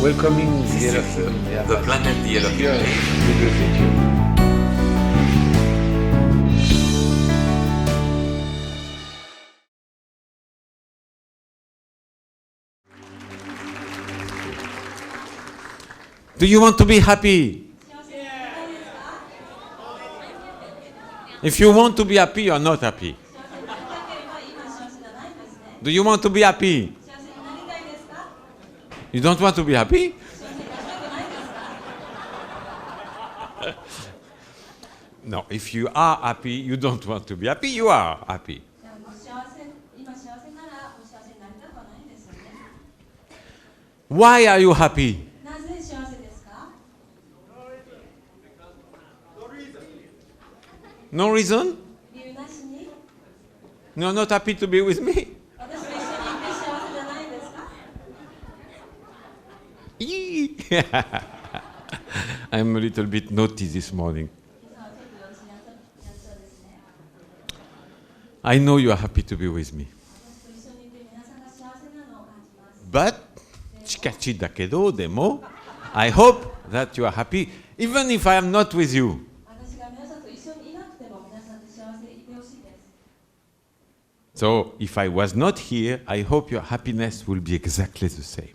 welcoming C'est the sûr. Yellowstone. The planet Yellowstone. Yeah, we visit you. Do you want to be happy? If you want to be happy, you are not happy. Do you want to be happy? You don't want to be happy? No, if you are happy, you don't want to be happy, you are happy. Why are you happy? No reason? You're not happy to be with me? I'm a little bit naughty this morning. I know you are happy to be with me. But, 近々だけど、でも, I hope that you are happy, even if I am not with you. So, if I was not here, I hope your happiness will be exactly the same.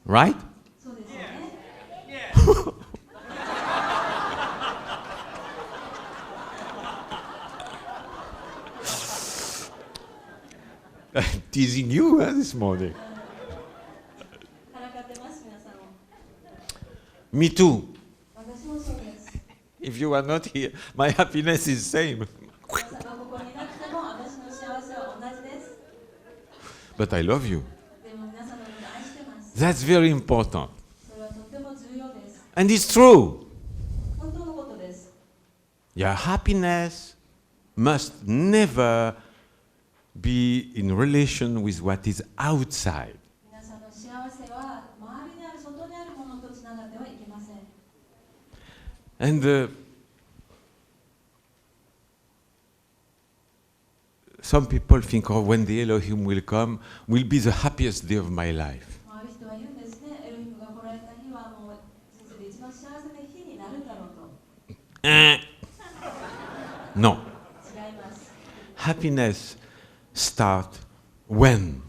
Right? I'm teasing you this morning. Me too. If you are not here, my happiness is the same. But I love you. That's very important. And it's true. Your happiness must never be in relation with what is outside. And some people think, oh, when the Elohim will come, will be the happiest day of my life. No. Happiness starts when?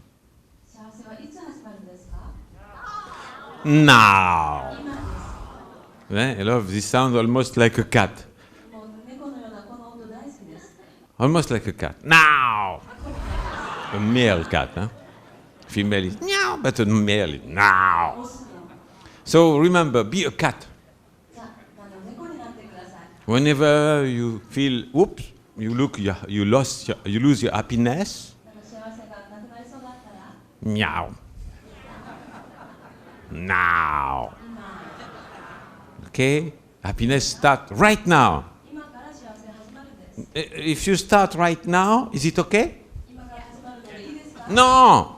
Now. I love this sound almost like a cat. Almost like a cat. Now. A male cat. Huh? Female is meow, but a male is now. So remember, be a cat. Whenever you feel, oops, you lose your happiness. Meow. Now. Okay? Happiness starts right now. If you start right now, is it okay? No.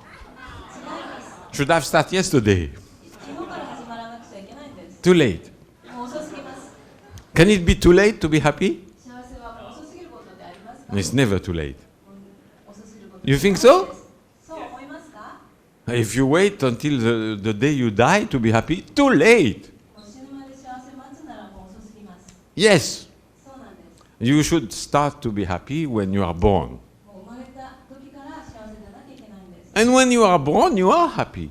Should have started yesterday. Too late. Can it be too late to be happy? It's never too late. You think so? If you wait until the day you die to be happy, too late. Yes. You should start to be happy when you are born. And when you are born, you are happy.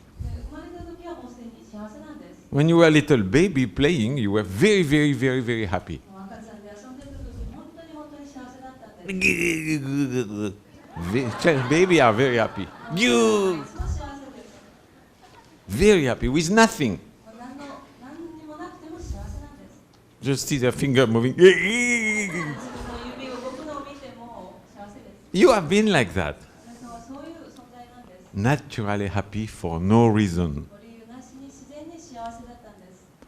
When you were a little baby playing, you were very, very, very, very happy. Baby are very happy. You very happy with nothing. Just see their finger moving. You have been like that. Naturally happy for no reason.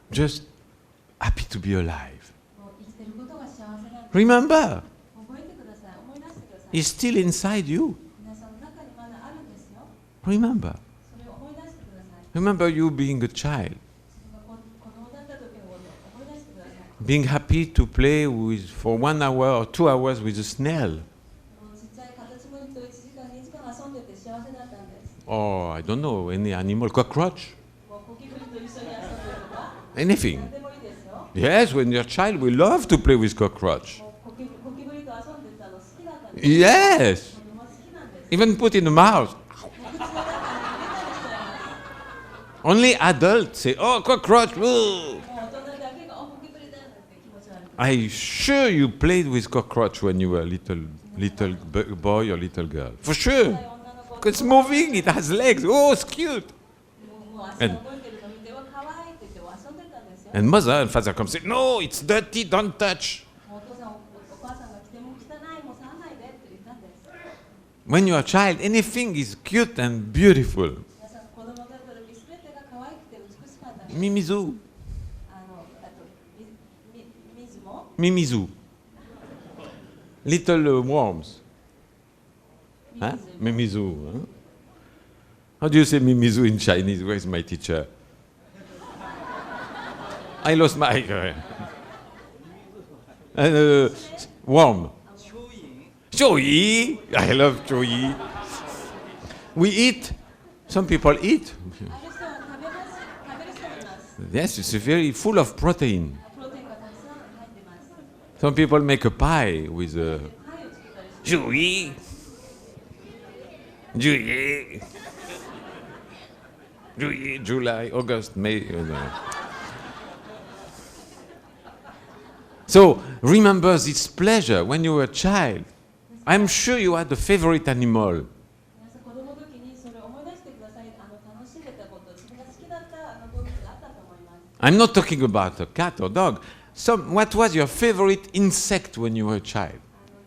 Just happy to be alive. Remember, it's still inside you. Remember. Remember you being a child. Being happy to play with for 1 hour or 2 hours with a snail. でて幸せだったんです。 Or, I don't know, any animal, cockroach, もうゴキブリと一緒に遊んでるとか、 anything. 何でもいいですよ。 Yes, when you're a child, we love to play with cockroach. もうゴキブリと遊んでたの好きだったんです。 Yes, とても好きなんです。 even put in the mouth. 口の中に入れたりしちゃいます。 Only adults say, oh, cockroach, woo. もう大人だけがゴキブリだって気持ち悪い。 I'm sure you played with cockroach when you were a little boy or little girl. For sure. 女の子 It's moving, it has legs. Oh, it's cute. もう足を動いてるの見ては可愛いって言って遊んでたんですよ。 And mother and father come say, no, it's dirty, don't touch. もうお父さんお母さんが来ても汚いもう触らないでって言ったんです。 When you're a child, anything is cute and beautiful. 皆さん子供だった時すべてが可愛くて美しかったんです。 Mimizu. あと水も Mimizu. Little worms. Huh? Mimizu. Huh? How do you say Mimizu in Chinese? Where's my teacher? I lost my... worm. Choyi. I love choyi. We eat. Some people eat. ある人は食べる人もいます。 Yes, it's very full of protein. プロテインがたくさん入ってます。 Some people make a pie with a パイを作ったりして Juyi. Juyi. Juyi, July, August, May. So remember this pleasure when you were a child. I'm sure you had a favorite animal. 皆さん子供の時にそれを思い出してください。楽しんでたこと、自分が好きだった動物があったと思います。 I'm not talking about a cat or dog. What was your favorite insect when you were a child?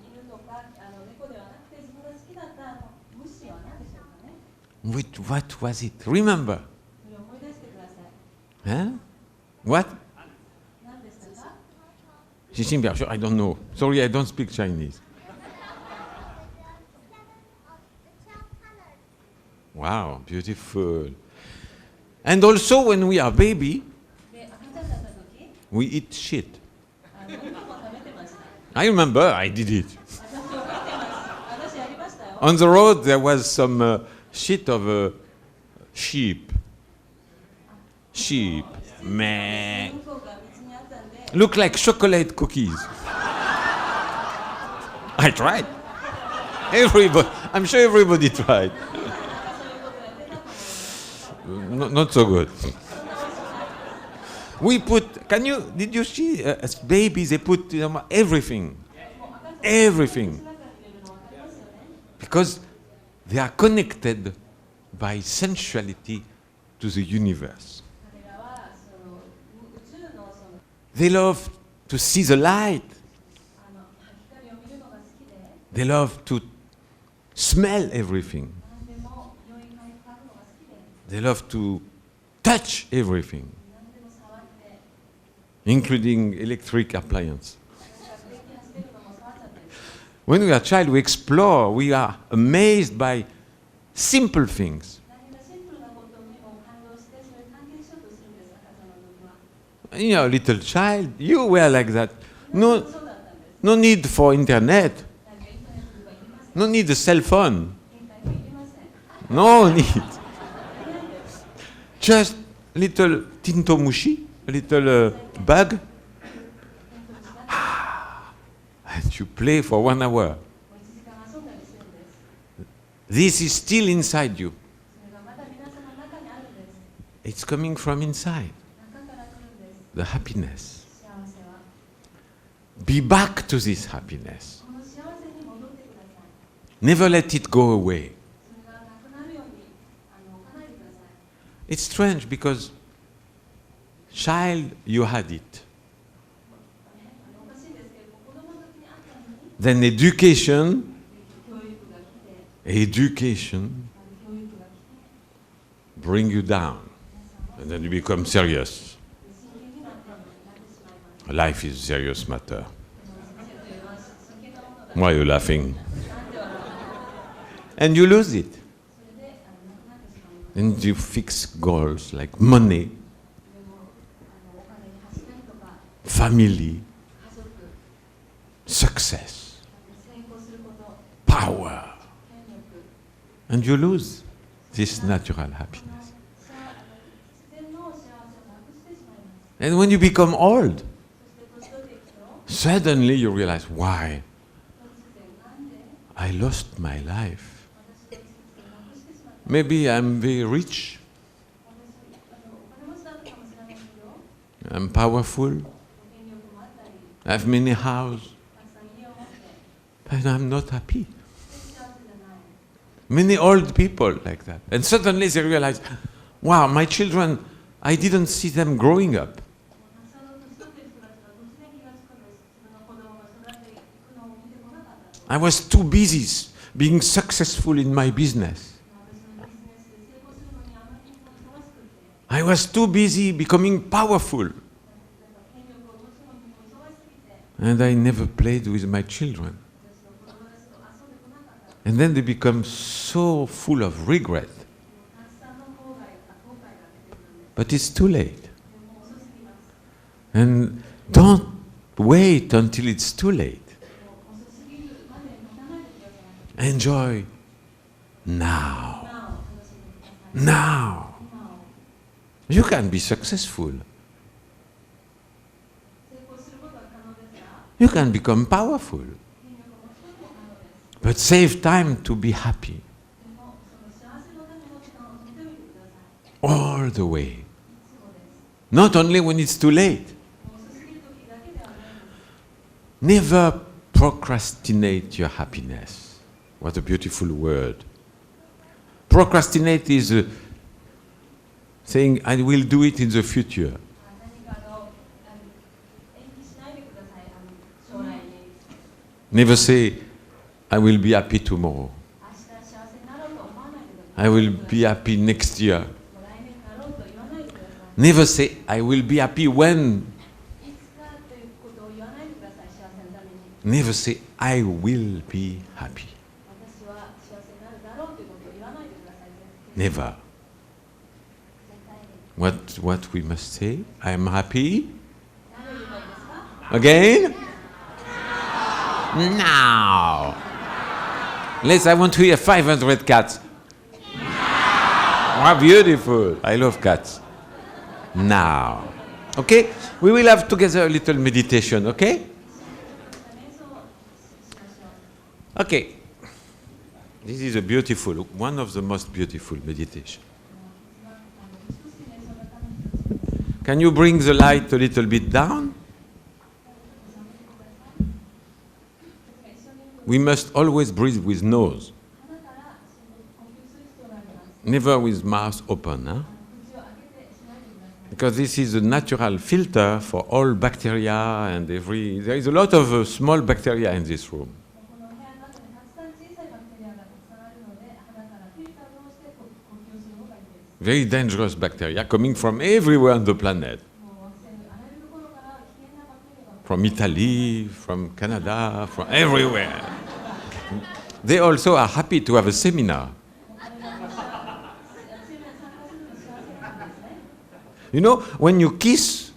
犬とか猫ではなくて自分が好きだった虫は何でしょうかね。 What was it? Remember. それを思い出してください。 Huh? What? 何でしたか？ I don't know. Sorry, I don't speak Chinese. Wow, beautiful. And also when we are baby, で、赤ちゃんだった時、 we eat shit. うんこも食べてました。 I remember I did it. 私覚えてます。私やりましたよ。 On the road there was some shit of a sheep. Sheep. Meh. うんこが道にあったんで、 Look like chocolate cookies. I tried. Everybody, I'm sure everybody tried. そういうことやってたと思います。 Not so good. We put, did you see as babies, they put everything. Everything. 中に入れるの分かりますよね。 Because they are connected by sensuality to the universe. 彼らはその宇宙のその They love to see the light. 光を見るのが好きで、 They love to smell everything. 何でも良い感じ嗅ぐのが好きで、 They love to touch everything, 何でも触って、 including electric appliance. 電気走ってるのも触っちゃったりして。 When we are a child, we explore, we are amazed by simple things. 何がシンプルなことにも感動して、それを関係しようとするんです、赤ちゃんの時は。 You're a little child, you were like that. そう No, だったんです。 no need for internet, なんかインターネットとかいりません。 no need a cell phone, 携帯もいりません。 no need. いらないんです。 Just little tintomushi, a little bug, and you play for 1 hour. もう1時間遊んだりするんです。 This is still inside you. それがまだ皆さんの中にあるんです。 It's coming from inside. 中から来るんです。 The happiness. 幸せは。 Be back to this happiness. この幸せに戻ってください。 Never let it go away. それがなくなるように置かないでください。 It's strange because, child, you had it. おかしいんですけど、子供の時にあったのに、 Then education, 教育が来て、 education 教育が来て、 bring you down. And then you become serious. 真剣になってしまいます。 Life is a serious matter. 人生というのは真剣なものだ。 Why are you laughing? なんではなく、 And you lose it. それでなくなってしまいます。 And you fix goals like money, でもお金に走ったりとか、 family, 家族、 success, 成功すること、 power. 権力、And you lose this natural happiness. 自然の幸せをなくしてしまいます。 And when you become old, そして年取っていくと、 suddenly you realize, why? 突然なんで I lost my life. 私の人生をなくしてしまった。 Maybe I'm very rich, 私お金持ちだったかもしれないけど、 I'm powerful, 権力もあったり、 I have many houses, たくさん家を持って、 but I'm not happy. 幸せじゃない。 Many old people like that. And suddenly they realize, wow, my children, I didn't see them growing up. たくさんの年取っている人たちが突然気がつくんです。自分の子供が育っていくのを見てこなかったと。 I was too busy being successful in my business. 私のビジネスで成功するのにあまりにも忙しくて、 I was too busy becoming powerful. なんか権力を持つのにも忙しすぎて、 And I never played with my children. 私の子供たちと遊んでこなかった。 And then they become so full of regret. たくさんの後悔が出てくるんです。 But it's too late. でも遅すぎます。 And don't wait until it's too late. もう遅すぎるまで待たないでください。 Enjoy now. 今を楽しんでください。 Now. 今を You can be successful. 成功することは可能ですが、 You can become powerful. 権力を持つことも可能です。 But save time to be happy でも、その幸せのための時間を取っておいてください。 all the way. いつもです。 Not only when it's too late. もう遅すぎる時だけではないです。 Never procrastinate your happiness. What a beautiful word. Procrastinate is saying, I will do it in the future. 何か延期しないでください。将来に。 Never say, I will be happy tomorrow. 明日幸せになろうと思わないでください。 I will be happy next year. もう来年になろうと言わないでください。 Never say, I will be happy when. いつかということを言わないでください。幸せのために。 Never say, I will be happy. 私は幸せになるだろうということを言わないでください。 Never. 絶対に。 What we must say? I am happy. 何を言えばいいですか？ Again? Now. I want to hear 500 cats. How beautiful. I love cats. Now. Okay? We will have together a little meditation, okay? 瞑想をしましょう。 Okay. This is a beautiful, one of the most beautiful meditation. Can you bring the light a little bit down? We must always breathe with nose, 鼻から呼吸する必要があります。 never with mouth open, huh? 口を開けてしないでください。 Because this is a natural filter for all bacteria and there is a lot of small bacteria in this room. この部屋の中にたくさん小さいバクテリアがたくさんあるので、鼻からフィルターをして呼吸する方がいいです。 Very dangerous bacteria coming from everywhere on the planet. もう惑星のあらゆるところから危険なバクテリアが From Italy, from Canada, from everywhere. They also are happy to have a seminar. セミナーに参加するの幸せなんですね。 You know, when you kiss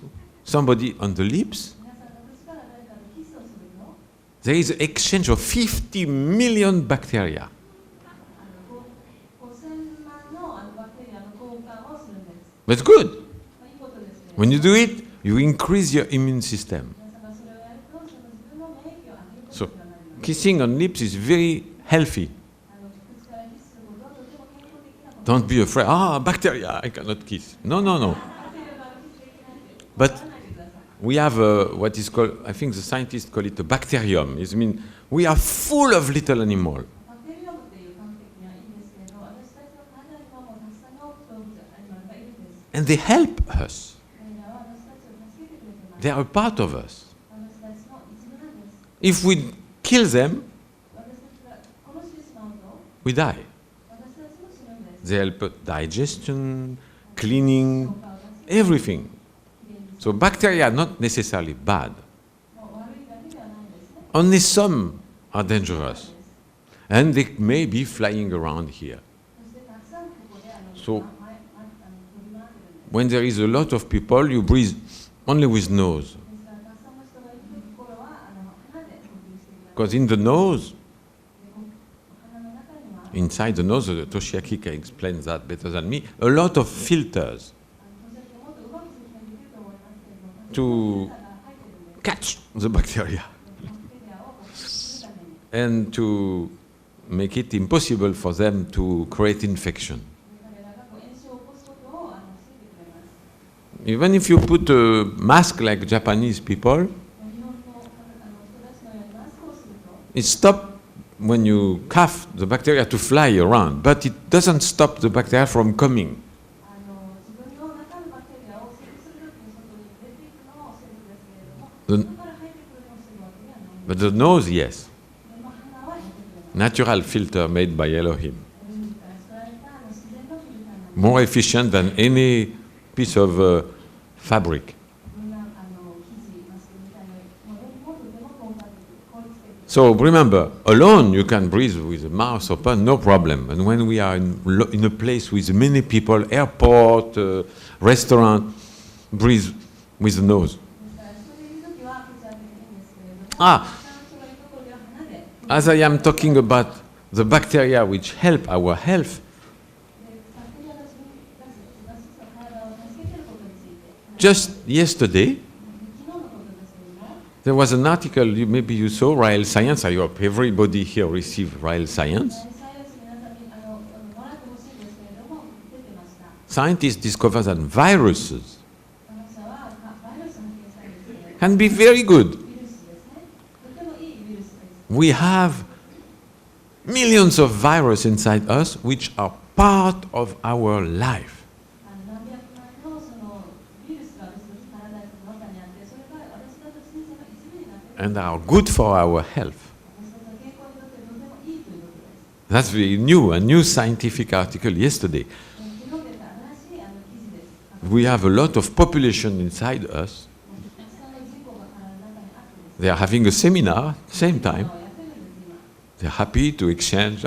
somebody on the lips, 皆さんの口から誰かにキスをするの there is an exchange of 50 million bacteria. 5000万のバクテリアの交換をするんです。 That's good. まあいいことですね。 When you do it, you increase your immune system. 皆さんがそれをやると、その自分の免疫を上げるこ So, とになります。 kissing on lips is very healthy. 口からキスすることはとても健康的なこと。 Don't be afraid. Ah, bacteria, I cannot kiss. No, no, no. バクテリアがキスできないって But 言わないでください。 we have what is called, I think the scientists call it a bacterium. It means we are full of little animals. バクテリアムっていう完璧にはいいんですけど、私たちの体にはもうたくさんの動物アニマルがいるんです。 And they help us. 彼らは私たちを助けてくれてます。 They are a part of us. 私たちの一部なんです。 If we kill them, 私たちが殺してしまうと、 we die. 私たちも死ぬんです。 They help digestion, cleaning, 消化を出す everything. So bacteria are not necessarily bad. もう悪いだけではないんですね。 Only some are dangerous. And they may be flying around here. そしてたくさんここでそう飛び回ってるんです。 When there is a lot of people, you breathe only with nose. ですからたくさんの人がいるところは鼻で呼吸してください。 Because in the nose, 鼻の中には inside the nose, Toshiaki can explain that better than me, a lot of filters もっとうまく説明できると思いますけれども、 to フィルターが入ってるんです。 catch the bacteria バクテリアをするために、 and to make it impossible for them to create infection. 彼らが炎症を起こすことを防いでくれます。 Even if you put a mask like Japanese people, 日本の人たちのようにマスクをすると、 it stops when you cough the bacteria to fly around, but it doesn't stop the bacteria from coming. 自分の中のバクテリアを摂取するときに外に出ていくのを防ぐんですけれども、外から入ってくるのを防ぐわけではないんです。 But the nose, yes. でも鼻はやってくれます。 Natural filter made by Elohim. 海から作られた自然のフィルターなんです。 More efficient than any piece of fabric. こんな生地、マスクみたいなものよりもとても効率的。 So remember, alone you can breathe with the mouth open, no problem. And when we are in a place with many people, airport, restaurant, breathe with the nose. ですから一人いるときは口を開けていいんですけれども、あ他の人がいるところでは鼻で。 As I am talking about the bacteria which help our health, でバクテリアが自分たちの体を助けていることについて、 just yesterday, 昨日のことですけれども、 there was an article, maybe you saw, Rael Science. I hope everybody here received Rael Science. サイエンス皆さんにもらってほしいんですけれども、出てました。 Scientists discovered that viruses 科学者はバイルスを発見したんですけれども、 can be very good. ウイルスですね。とてもいいウイルスです。 We have millions of viruses inside us which are part of our life. 何百枚のそのウイルスが私たち体の中にあって、それが私たちの人生の一部になっている。 And are good for our health. 私たちの健康にとってとてもいいということです。 That's very new, a new scientific article yesterday. 昨日出た新しい記事です。 We have a lot of population inside us. たくさんの人口が体の中にあってです。 They are having a seminar, same time. やってるんです今。 They're happy to exchange.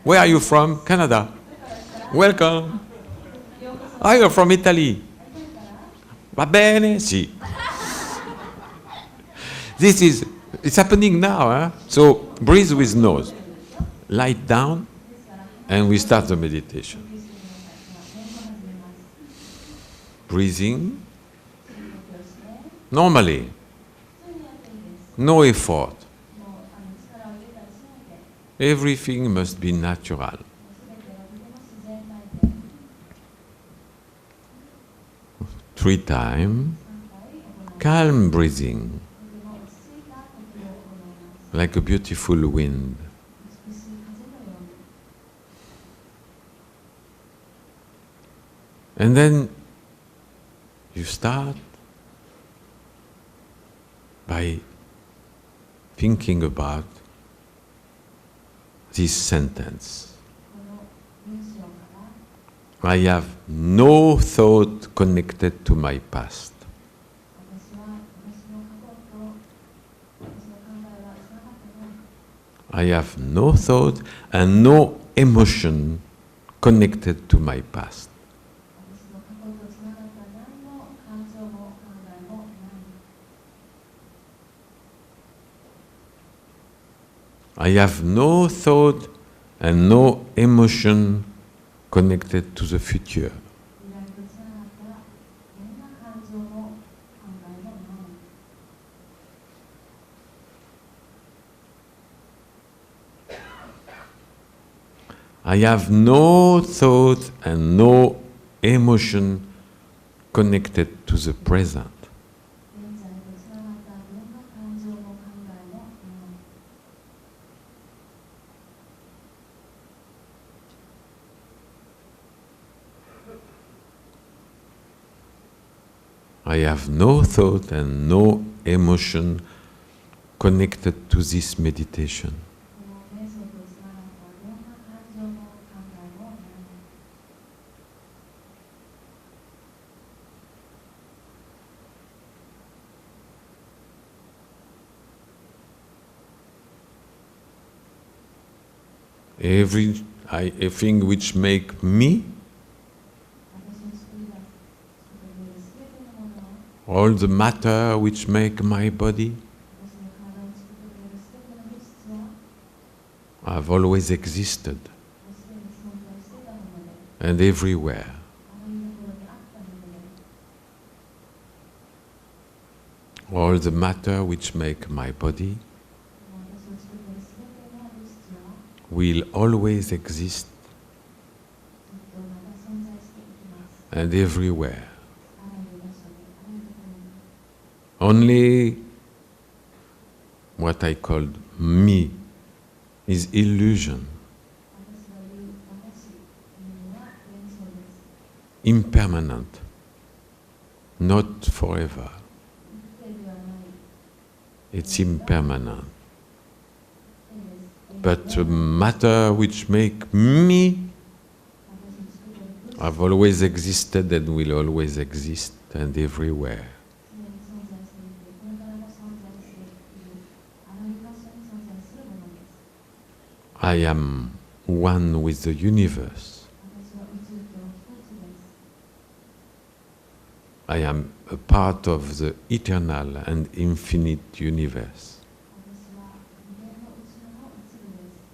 Where are you from? Canada. Welcome. Ah, you're from Italy. Va bene? Sì. It's happening now. Huh? So breathe with nose. Light down, and we start the meditation. Breathing normally. No effort. Everything must be natural. Three times. Calm breathing. Like a beautiful wind. And then you start by thinking about this sentence. I have no thought connected to my past. I have no thought and no emotion connected to my past. I have no thought and no emotion connected to the future. I have no thought and no emotion connected to the present. I have no thought and no emotion connected to this meditation. Everything which make me, all the matter which make my body, have always existed. and everywhere. あらゆるところにあったもので、 All the matter which make my body 私を作っているすべての物質は will always exist ずっとまだ存在していきます。 and everywhere. あらゆる場所に、あらゆるところに。 Only what I called me is illusion, 私が言う私というのは幻想です。 impermanent, not forever. 一定ではない。 It's impermanent. 一定です。 But the matter which make me, 私の作っている物質 I've always existed and will always exist and everywhere. 常に存在していて、これからも存在している、あらゆる場所に存在するものです。 I am one with the universe. 私は宇宙と一つです。 I am a part of the eternal and infinite universe. 私は無限の宇宙の一部です。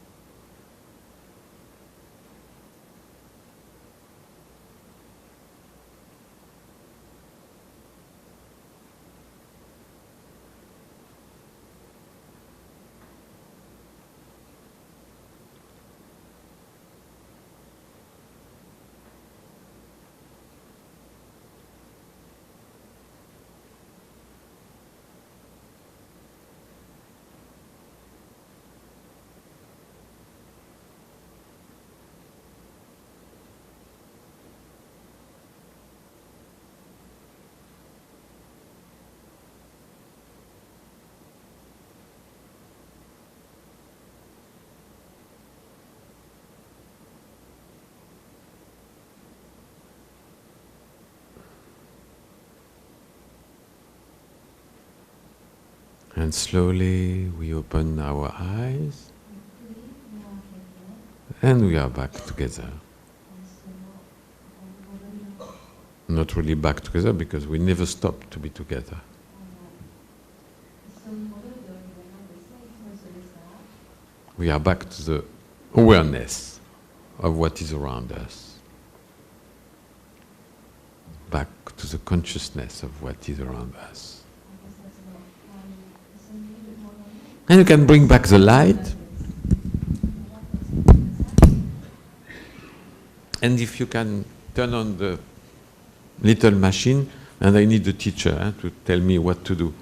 And slowly we open our eyes ゆっくり目を開けて、 and we are back together. その戻りの Not really back together because we never stop to be together. 一緒に戻るというわけではないですね。いつも一緒ですから。 We are back to the awareness of what is around us. Back to the consciousness of what is around us. 私たちの周りに一緒にいるものに And you can bring back the light. And if you can turn on the little machine, and I need the teacher to tell me what to do.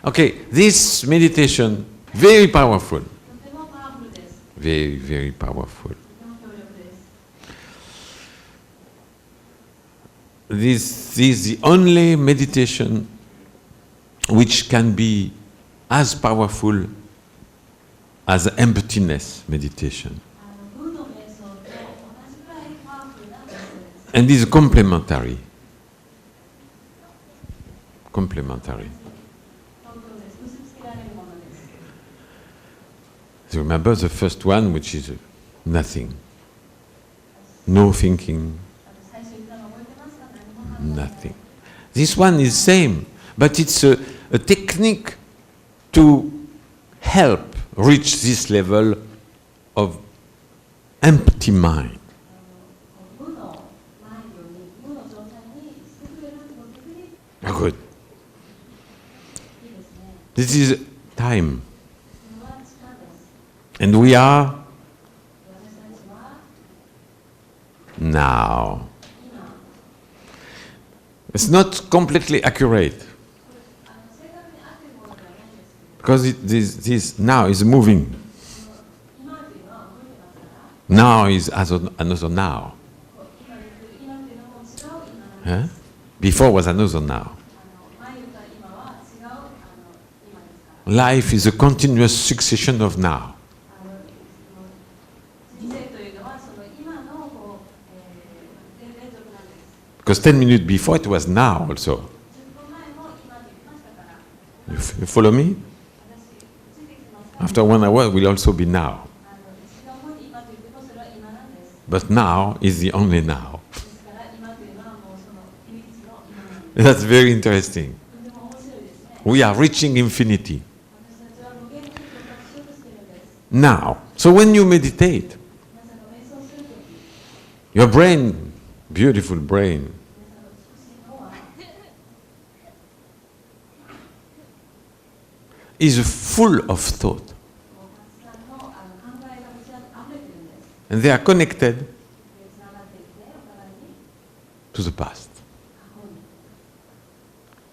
Okay, this meditation, very powerful. とてもパワフルです。 Very, very powerful. とても強力です。 This is the only meditation which can be as powerful as emptiness meditation. 無の瞑想と同じくらいパワフルな瞑想です。 And is complementary. Complementary. 本当です。結びつけられるものです。 So remember the first one, which is nothing. No thinking, 最初言ったの覚えてますか？何も考えない。 nothing. This one is same, but it's a technique to help reach this level of empty mind. 無のマインドに、無の状態にしてくれるテクニック Good. いいですね。 This is time. それは時間です。 And we are 私たちは now. 今、 It's not completely accurate 正確に合っているものではないんですけど、 because this now is moving. 今というのは動いてますから、 Now is as another now. 今で言う今というのも違う今なんです。 Huh? Before was another now. 前言った今は違う今ですから。 Life is a continuous succession of now. 人生というのはその今のこう、連続なんです。 Because 10 minutes before it was now also. 10分前も今と言ってましたから、 You follow me? 私、ついてきてますか？ After 1 hour it will also be now. 一時間後に今と言ってもそれは今なんです。 But now is the only now. ですから今というのはもうその唯一の今なんです。 That's very interesting. とても面白いですね。 We are reaching infinity 私たちは無限に到達しようとしているんです。 now. So when you meditate, 皆さんが瞑想す Your brain, beautiful brain, 皆さんの美しい脳は is full of thought. たくさんの考えがぶち溢れてるんです。 And they are connected でつながっていて、お互いに to the past. 過去に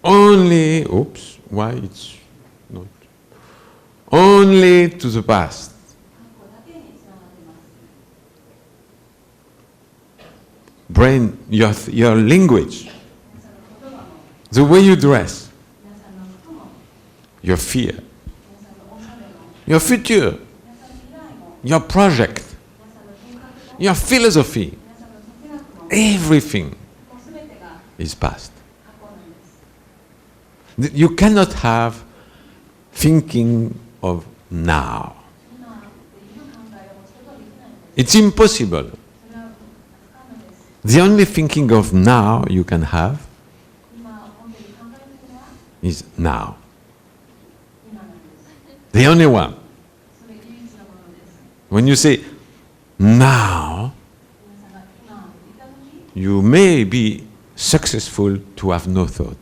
Only, oops, why it's not? Only to the past. 過去だけにつながっています。 Brain, your language, 皆さんの言葉も、 the way you dress, 皆さんの服も、 your fear, 皆さんのおしゃべりも、 your future, 皆さんの未来も、 your project, 皆さんの計画も、 your philosophy, 皆さんの哲学も、 everything もうすべてが is past. 過去なんです。 You cannot have thinking of now. 今っていう考えを持つことはできないんです。 It's impossible. それは不可能です。 The only thinking of now you can have 今本当に考えているのは is now. 今なんです。 The only one. それ唯一のものです。 When you say now, 皆さんが今って言ったとき、 you may be successful to have no thought.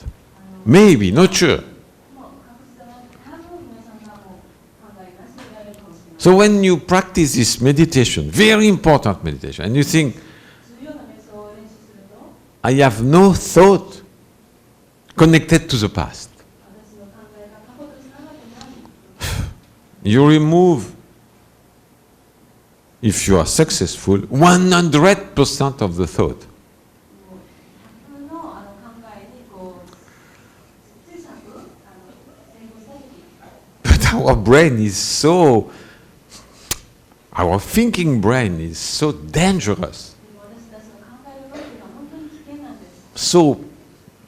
Maybe, not sure. もう確実だな、多分皆さんがもう考えなしでやれるかもしれない。 So when you practice this meditation, very important meditation, and you think, 重要な瞑想を練習すると、 I have no thought connected to the past. 私の考えが過去とつながってない。 You remove, if you are successful, 100% of the thought. もう100の考えにこう小さく成功したとき、 But our brain is so, our thinking brain is so dangerous. 私たちの考える脳というのは本当に危険なんです。 So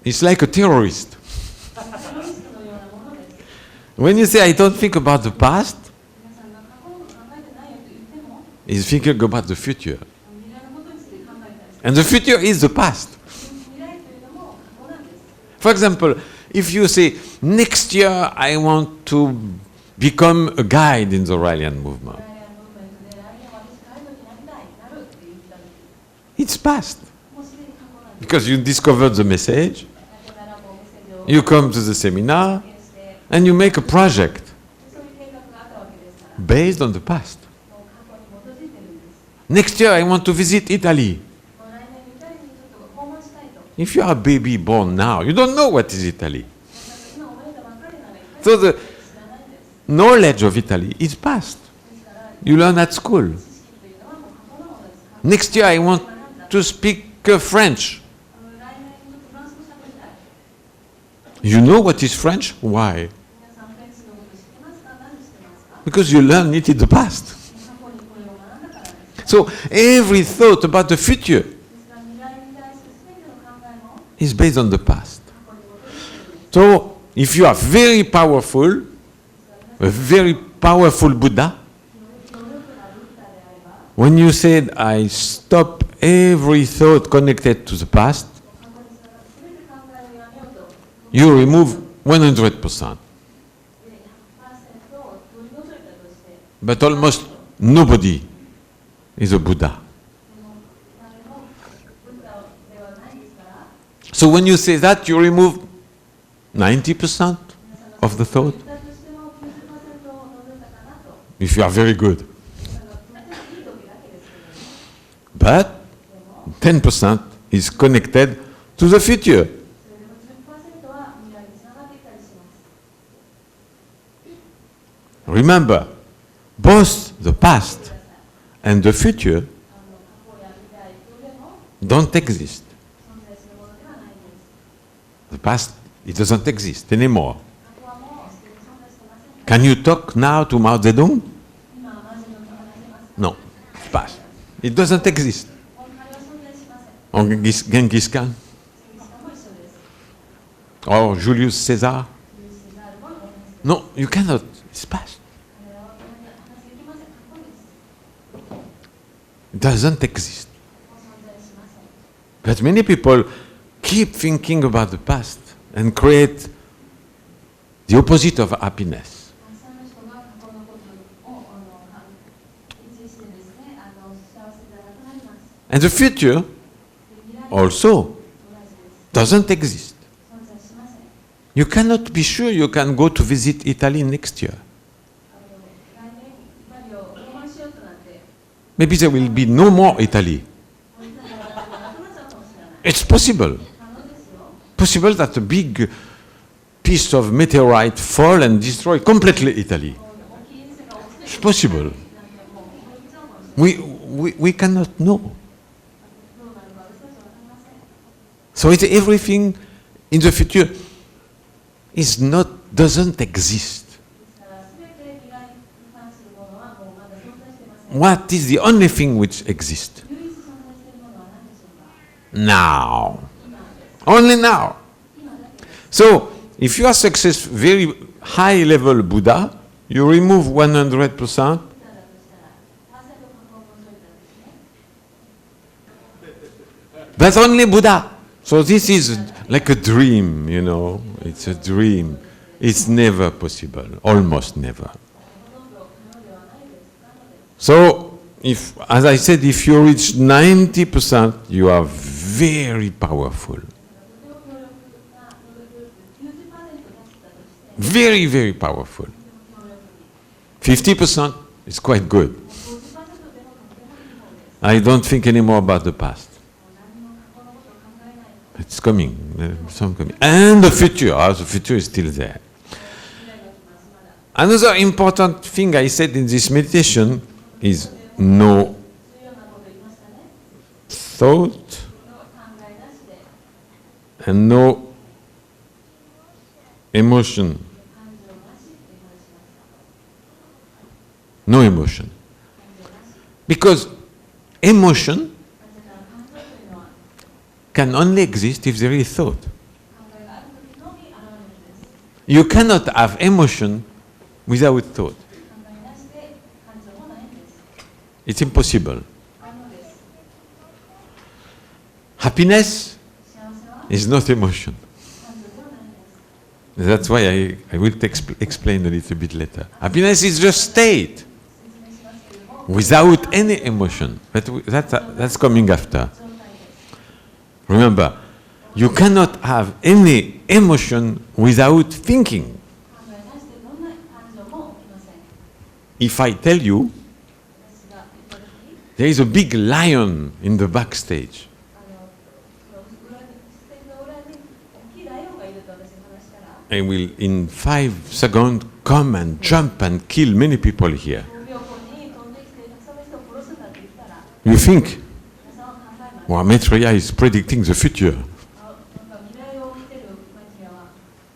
it's like a terrorist. テロリストのようなものです。 When you say, I don't think about the past, 皆さんが過去のこと考えてないよと言っても、 he's thinking about the future. 未来のことについて考えたりする。 And the future is the past. 未来というのも過去なんです。 For example, if you say, next year I want to become a guide in the Ryan movement, ライアンムーブメントで来年私ガイドになりたい、なるって言ったとき、 it's past. もうすでに過去なんです。 Because you discovered the message, だからもうメッセージを you come to the seminar, 発見して、 and you make a project そういう計画があったわけですから、 based on the past. もう過去に基づいてるんです。 Next year I want to visit Italy. もう来年イタリアにちょっと訪問したいと。 If you are a baby born now, you don't know what is Italy. 今生まれたばっかりならイタリア So the 知らないんです。 knowledge of Italy is past. ですから、 You learn at school. 知識というのはもう過去のものです。 Next year I want to speak French. 来年ちょっとフランス語喋りたい。 You know what is French? Why? 皆さんフレンチのこと知ってますか？何知ってますか？ Because you learned it in the past. 過去にこれを学んだからです。 So every thought about the future ですから未来に対する全ての考えも is based on the past. 過去に基づいているんです。 So if you are very powerful, a very powerful Buddha, 能力のある歌であれば、 when you said, I stop every thought connected to the past, 過去につながる全て考えをやめようと、 you remove 100%. で 100% を取り除いたとして、 But almost nobody is a Buddha. でも誰もブッダではないですから、 So when you say that, you remove 90% 皆さんが of the thought 言ったとしても 90% を除いたかなと。 if you are very good. 皆さんがとてもいい時だけですけどね。 But 10% is connected to the future. それでも10%は未来につながっていたりします。 Remember, both the past and the future 過去や未来どれも don't exist. 存在するものではないんです。 The past, it doesn't exist anymore. 過去はもうすでに存在していませんから。 Can you talk now to Mao Zedong? 今はマジの話せますか？ No, it's past. It doesn't exist. もう彼は存在しません。 Or Genghis Khan? ジンギスカンも一緒です。 Or Julius Caesar? ユース・セザールも同じです。 No, you cannot. It's past. 彼らはこの話できません。過去です。 It doesn't exist. もう存在しません。 But many people keep thinking about the past and create the opposite of happiness. たくさんの人が過去のことを維持してですね、幸せじゃなくなります。And the future で未来 also 同じです。 doesn't exist. 存在しません。 You cannot be sure you can go to visit Italy next year. 来年イタリアを訪問しようとなって、 Maybe there will be no more Italy. もうイタリアがなくなっちゃうかもしれない。 It's possible. 可能ですよ。 Possible that a big piece of meteorite fall and destroy completely Italy. 大きい隕石が落ちて It's possible. なんてもう滅びちゃうかもしれない。 We cannot know. どうなるか私たちは分かりません。 So it's everything in the future doesn't exist. ですから全て未来に関するものはもうまだ存在していません。 What is the only thing which exists? 唯一存在しているものは何でしょうか。 Now. 今です。 Only now. 今だけです。 So if you are very high level Buddha, you remove 100%. 今だとしたら、パーセント確保を除いたらですね。 That's only Buddha. So this is like a dream, you know. It's a dream. It's never possible. Almost never. ほとんど可能ではないです。不可能です。 So as I said, if you reach 90%, you are very powerful. とても強力な能力力90%出したとして、 Very, very powerful. とても強力に 50% is quite good. 50%でもとてもいい方です。 I don't think anymore about the past. 何も過去のことを考えない。 It's coming. Some coming. And the future. The future is still there. 未来が来ます。まだ Another important thing I said in this meditation is no 重要なこと言いましたね。 thought の考えなしで and no emotion. 感情なしって話しました。 No emotion. 感情なし。 Because emotion なぜなら感情というのは can only exist if there is thought. 考えがある時のみ現れるんです。 You cannot have emotion without thought. 考えなしで感情もないんです。 It's impossible. あのです。 Happiness 幸せは is not emotion. 感情ではないんです。 That's why I will explain a little bit later. Happiness is just state 説明しますけれども、 without any emotion. That's coming after. 状態です。 Remember, you cannot have any emotion without thinking. 考えなしでどんな感情も起きません。 If I tell you 私が言った時に、 there is a big lion in the backstage, 裏にステージの裏に大きいライオンがいると私が話したら、 and will in 5 seconds come and jump and kill many people here. 5秒後に飛んできてたくさんの人を殺すんだって言ったら、 You think, 皆さんは考えます。 well, Maitreya is predicting the future. なんか未来を見てるマイティアは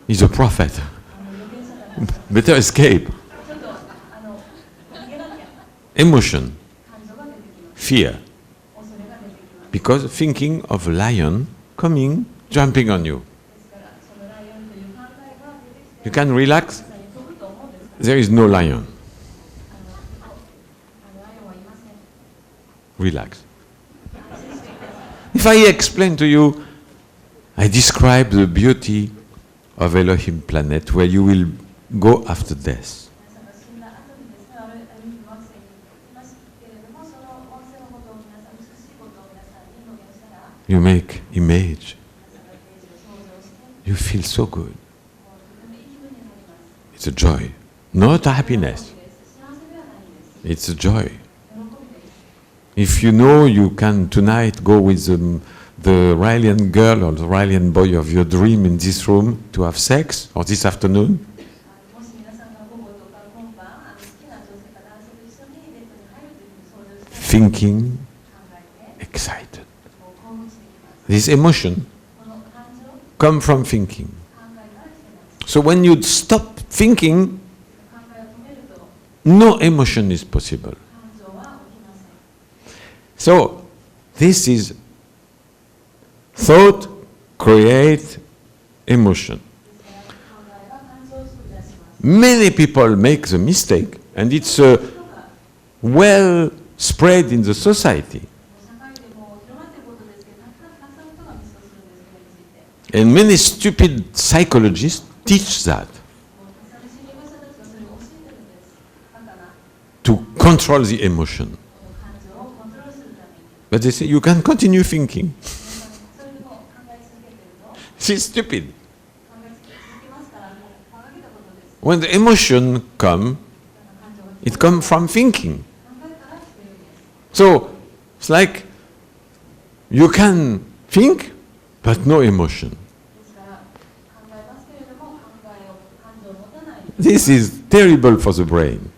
He's a prophet. 預言者だから、 Better escape. ちょっと逃げなきゃ Emotion, 感情が出てきます。 fear, 恐れが出てきます。 because thinking of a lion coming, jumping on you. ですから、そのライオンという考えが出てき You て、 can relax. 皆さんに飛ぶと思うんですけど、 There is no lion. ライオンはいません。 Relax. 安心してください。 If I explain to you, I describe the beauty of Elohim planet where you will go after death. 皆さんが死んだ後にですね、ある意味惑星にいますけれども、その温泉のことを皆さん、美しいことを皆さんに表現したら、 You make image. 皆さんがページを想像して、 You feel so good. もうとてもいい気分になります。 It's a joy, not a happiness. 喜びです。幸せではないんです。 It's a joy. 喜びです。 If you know you can tonight go with the Raelian girl or the Raelian boy of your dream in this room to have sex, or this afternoon, もし皆さんが午後とか今晩、好きな女性か男性と一緒にベッドに入るというふうに想像して thinking, 考えて、 excited. もう興奮してきます。 This emotion この感情、考 come from thinking. えから来てます。 So when you stop thinking, 考えを止めると、 no emotion is possible. 感情は起きません。 So this is thought create emotion. ですから考えは感情を作り出します。 Many people make the mistake, and it's人が well spread in the society. 社会でも広まっていることですけど、たくさんの人がミスをするんです、これについて。 And many stupid psychologists teach that もうたくさんの心理学者たちがそれを教えてるんです。バカな to control the emotion. この感情をコントロールするために。But they say, you can continue thinking. それでも考え続けてると She's stupid. 考え続けますから馬鹿げたことです。 When the emotion come, 感情が it comes from thinking. 考えから来てるんです。 So it's like you can think, but no emotion. ですから考えますけれども感情を持たない。 This is terrible for the brain.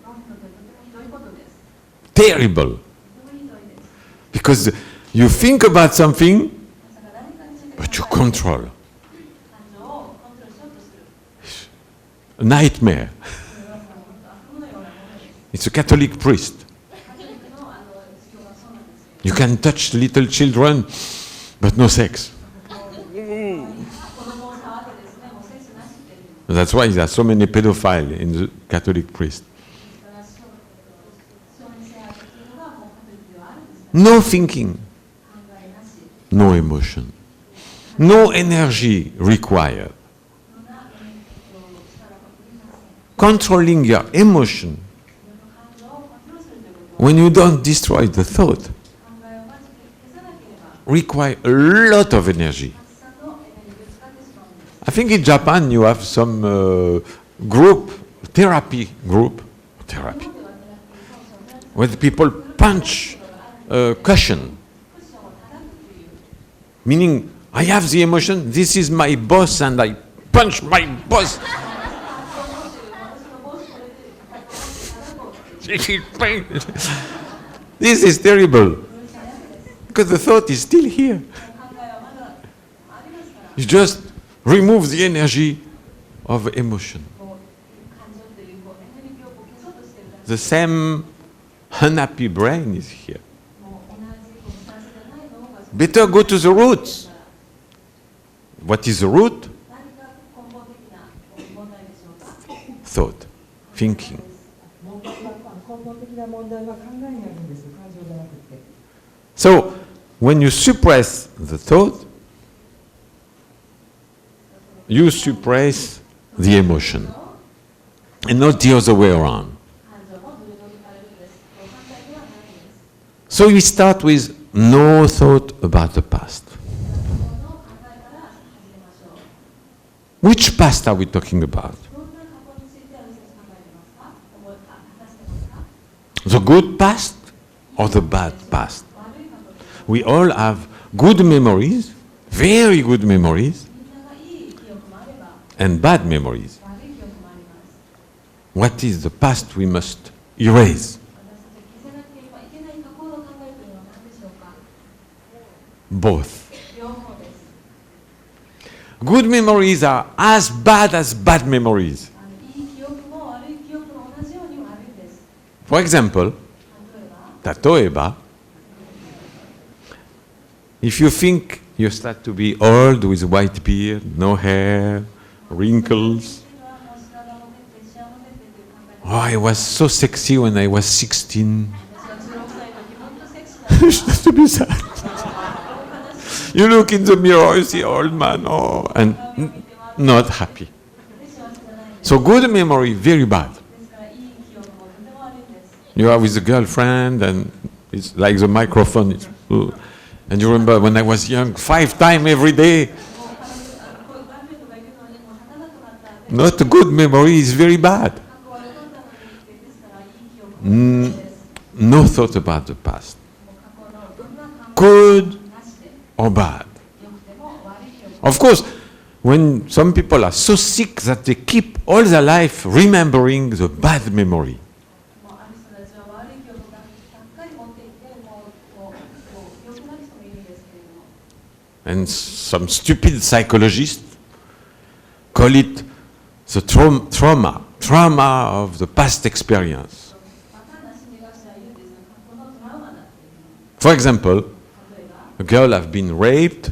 脳にとってとてもひどいことです。 Terrible. とてもひどいです。 Because you think about something, まさか何かについて but you 考え control. 感情をコントロールしようとする。 A nightmare. それは本当悪夢のようなものです。 It's a Catholic priest. カトリックの授業はそうなんですよ。 You can touch little children, but no sex. 子供を触ってですね、もうセックスなしっていう。 That's why there are so many pedophiles in the Catholic priest. ですから小児性愛っていうのがもうカトリックではあるんですね。 No thinking, 考えなし。 no emotion, no energy required. そんな力がいりません。 Controlling your emotion 感情をコントロールするということ。 when you don't destroy the thought 考えをまず消さなければ、 require a lot of energy. たくさんのエネルギーを使ってしまうんです。 I think in Japan you have some group, therapy group, therapy, 日本ではテラピーのそう where the people punch a cushion, クッションを叩くという。 meaning I have the emotion, this is my boss and I punch my boss. 私のボスこれで叩こうっていう。 This is terrible because the thought is still here. 考えはまだありますから。 You just remove the energy of emotion. こう感情というこうエネルギーをこう消そうとしているだけ。 The same unhappy brain is here. もう同じこう幸せじゃない脳が Better go to the roots. What is the root? 何が根本的な問題でしょうか。 Thought, thinking. 問題は根本的な問題は考えにあるんです。感情じゃなくて。 So, when you suppress the thought, you suppress the emotion, and not the other way around. 感情も取り除かれるんです。こう反対ではないんです。 So we start with no thought about the past. この考えから始めましょう。 Which past are we talking about? どんな過去について私たち考えてますか。果たしてますか。 The good past or the bad past? 悪い過去です。 We all have good memories, very good memories, みんながいい記憶もあれば and bad memories. 悪い記憶もあります。 What is the past we must erase? 私たちが消せなければいけない過去の考えというのは何でしょうか。 Both. 両方です。 Good memories are as bad as bad memories. いい記憶も悪い記憶も同じように悪いです。 For example, 例えば Tatoeba, if you think you start to be old with white beard, no hair, wrinkles, oh, I was so sexy when I was 16. You start to be sad. You look in the mirror, you see old man, oh, and not happy. So good memory, very bad. You are with a girlfriend and it's like the microphone. And you remember when I was young, 5 times every day. Not a good memory, is very bad. No thought about the past. Good or bad. Of course, when some people are so sick that they keep all their life remembering the bad memory. And some stupid psychologists call it the trauma of the past experience. For example, a girl has been raped,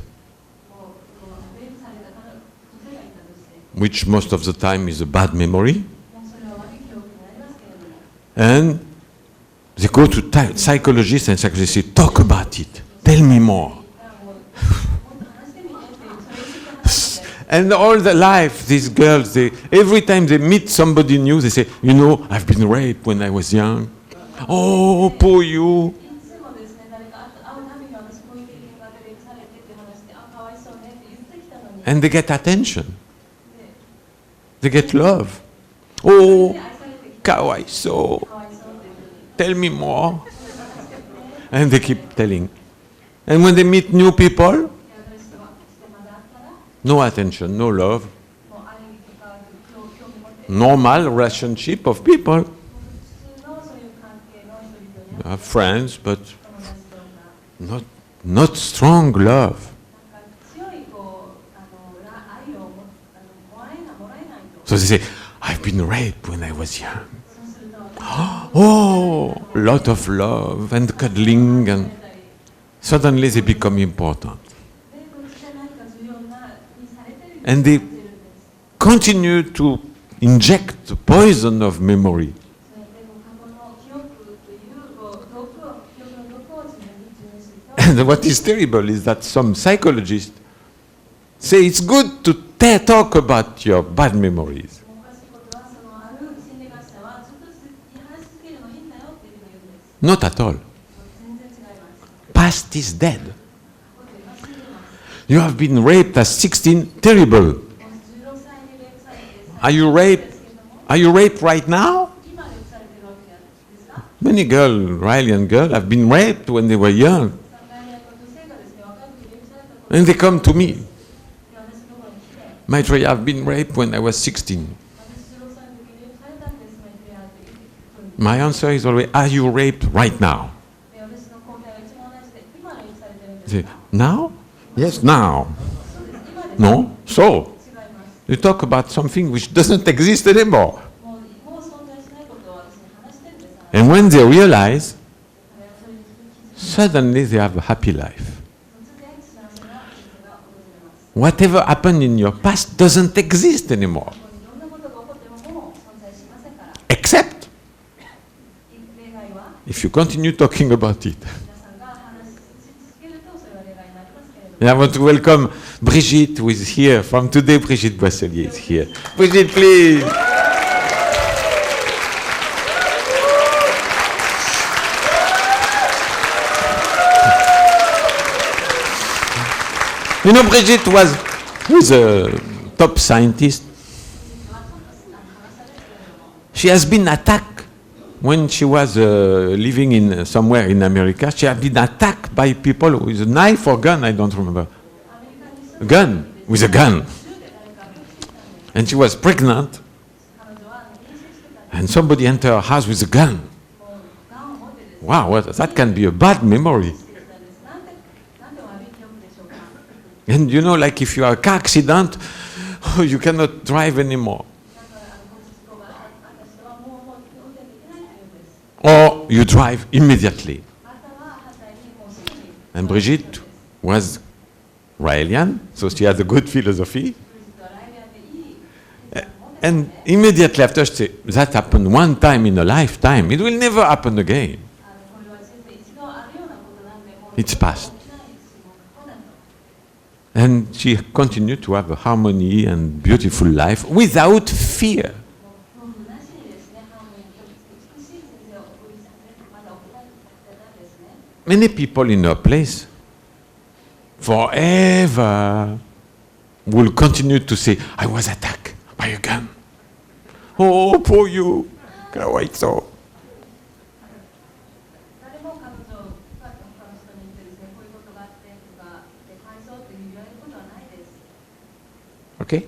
which most of the time is a bad memory, and they go to psychologists and psychologists say, talk about it, tell me more. And all the life, these girls, every time they meet somebody new, they say, you know, I've been raped when I was young. Oh, poor you. いつもですね、誰か会うたびに私こういう経験があってレイプされてって話して、あ、かわいそうねって言ってきたのに、 And they get attention. で They get love. そ Oh, れで愛されてきて、 kawaiso. かわいそうっていうふうに Tell me more. And they keep telling. And when they meet new people, やる人がしてまだあったら、 no attention, no love. もう愛とか興味持って、 Normal relationship of people. 普通のそういう関係の人々に Friends, but 友達とか、 not strong love. なんか強いこう愛をもらえないと。 So they say, I've been raped when I was young. そうすると、 Oh, lot of love and cuddling, and suddenly they become important. でこっちで何か重要なにされてるように And they 感じるんです。 continue to inject the poison of memory. そうやってこう過去の記憶というこう記憶の毒を自分に注入すると。 And what is terrible is that some psychologists say it's good to talk about your bad memories. おかしいことは、そのある心理学者はずっと話し続けるのいいんだよっていうふうに言うんです。 Not at all. 全然違います。 Past is dead. 過去というのは死んでいます。 You have been raped at 16. Terrible. 16歳にレイプされて、 Are you で raped? すけれども、 Are you raped right now? 今レイプされてるわけですか。 Many girls, Riley girls, have been raped when they were young. 3代目の女性がですね、若い時レイプされたこと And they come to me. で私のところに来て、 Maitreya, I've been raped when I was 16. 私16歳の時レイプされたんです、マイトレアって言ってくるんです。 My answer is always, are you raped right now? で私の答えは一番同じで、今レイプされてるんで They す say, か。 now? Yes, now. そうです、今です。 No? So, 違います。 you talk about something which doesn't exist anymore. もう存在しないことを私に話してるんです。 And when they realize, 彼はそれに気づき、 suddenly they have a happy life. 突然幸せな人生が訪れます。 Whatever happened in your past doesn't exist anymore. ここにどんなことが起こってももう存在しませんから。 Except 例外は if you continue talking about it. 皆さんが話し続けるとそれは例外になりますけれども。 And I want to welcome Brigitte, who is here. From today, Brigitte Boisselier is here. Brigitte, please. You know, Brigitte was a top scientist. She has been attacked when she was living in somewhere in America. She had been attacked by people with a knife or gun, I don't remember. A gun, with a gun. And she was pregnant, and somebody entered her house with a gun. Wow, that can be a bad memory. And you know, like if you are a car accident, you cannot drive anymore. Or you drive immediately. And Brigitte was Raelian, so she had a good philosophy. And immediately after, she said, that happened one time in a lifetime. It will never happen again. It's past. And she continued to have a harmony and beautiful life without fear. Many people in her place forever will continue to say, I was attacked by a gun. Oh, poor you. Kawaiso. 誰も彼女が他の人に言ってですね、こういうことがあってとかでかわいそうって言われることはないです。 Okay?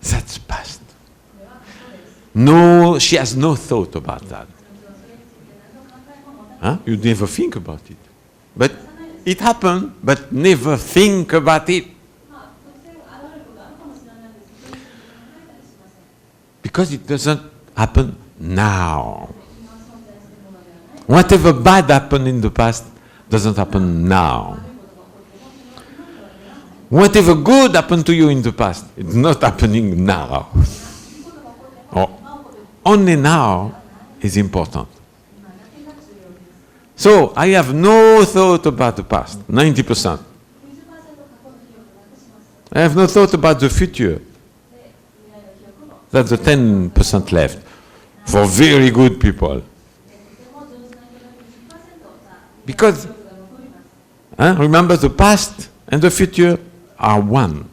That's past. これは過去です。 No, she has no thought about that. 彼女はそれについて何の考えも持たない Huh? You never think about it. But it happened, but never think about it. まあ、突然現れることあるかもしれないんですけど、それについて考えたりしません。 Because it doesn't happen now. 今存在しているものではない。 Whatever bad happened in the past doesn't happen now. 悪いことが起こっても、それは今ではならない。 Whatever good happened to you in the past, it's not happening now. いいことが起こっても、 Oh, 今起こる only now is important. 今だけが重要です。 So I have no thought about the past, 90%. 90%過去の記憶をなくします。 I have no thought about the future. で、未来の記憶も That's the 10% left. for very good people. とても上手な人だけ10%さ、 Because 記憶が残ります。 remember, the past and the future are one.